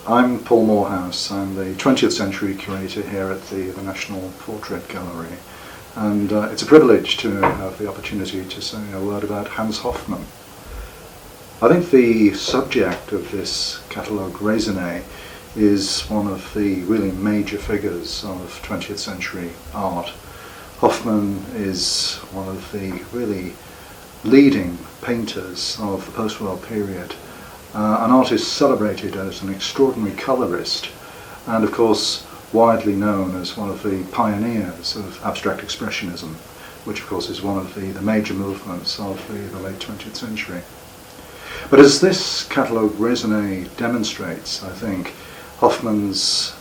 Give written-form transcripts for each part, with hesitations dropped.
I'm Paul Moorhouse. I'm the 20th century curator here at the National Portrait Gallery, and it's a privilege to have the opportunity to say a word about Hans Hofmann. I think the subject of this Catalogue Raisonné is one of the really major figures of 20th century art. Hofmann is one of the really leading painters of the post-war period, an artist celebrated as an extraordinary colourist, and of course widely known as one of the pioneers of abstract expressionism, which of course is one of the major movements of the late 20th century. But as this Catalogue Raisonné demonstrates, I think Hofmann's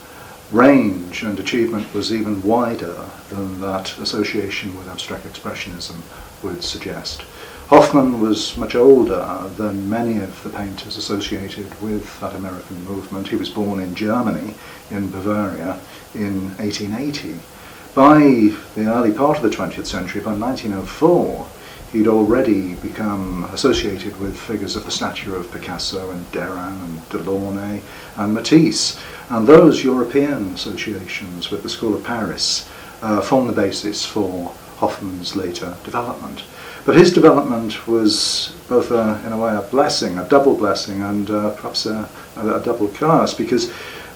range and achievement was even wider than that association with abstract expressionism would suggest. Hofmann was much older than many of the painters associated with that American movement. He was born in Germany, in Bavaria, in 1880. By the early part of the 20th century, by 1904, he'd already become associated with figures of the stature of Picasso and Derain and Delaunay and Matisse. And those European associations with the School of Paris formed the basis for Hofmann's later development. But his development was both, in a way, a blessing, a double blessing, and perhaps a double curse, because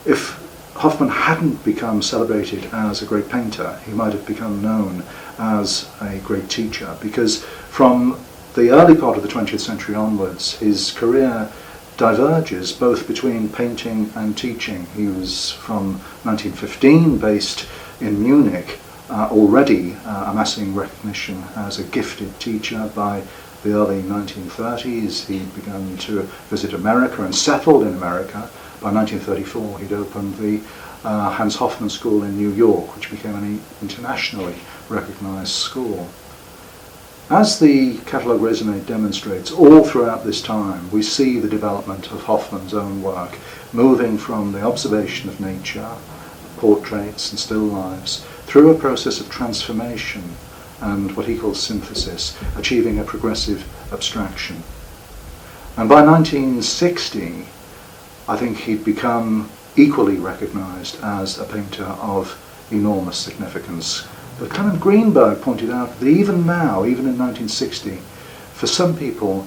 if Hofmann hadn't become celebrated as a great painter, he might have become known as a great teacher, because from the early part of the 20th century onwards, his career diverges both between painting and teaching. He was from 1915 based in Munich, already amassing recognition as a gifted teacher. By the early 1930s, he'd begun to visit America and settled in America. By 1934, he'd opened the Hans Hoffman School in New York, which became an internationally recognized school. As the Catalogue Raisonné demonstrates, all throughout this time we see the development of Hofmann's own work, moving from the observation of nature, portraits and still lives, through a process of transformation and what he calls synthesis, achieving a progressive abstraction. And by 1960, I think he'd become equally recognized as a painter of enormous significance. But Clement Greenberg pointed out that even now, even in 1960, for some people,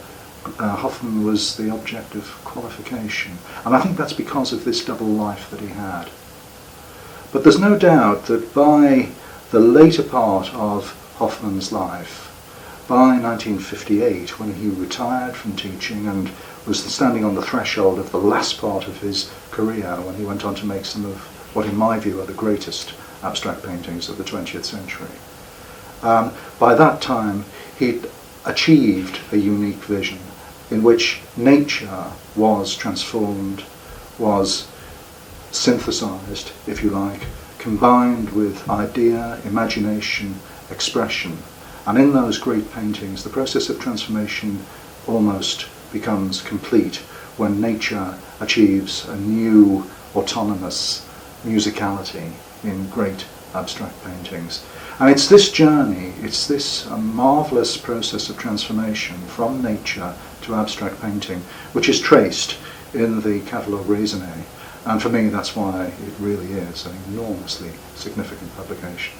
Hofmann was the object of qualification. And I think that's because of this double life that he had. But there's no doubt that by the later part of Hofmann's life, by 1958, when he retired from teaching and was standing on the threshold of the last part of his career, when he went on to make some of what in my view are the greatest abstract paintings of the 20th century. By that time, he'd achieved a unique vision in which nature was transformed, was synthesized, if you like, combined with idea, imagination, expression. And in those great paintings, the process of transformation almost becomes complete when nature achieves a new autonomous musicality in great abstract paintings. And it's this journey, it's this marvelous process of transformation from nature to abstract painting, which is traced in the Catalogue Raisonné. And for me, that's why it really is an enormously significant publication.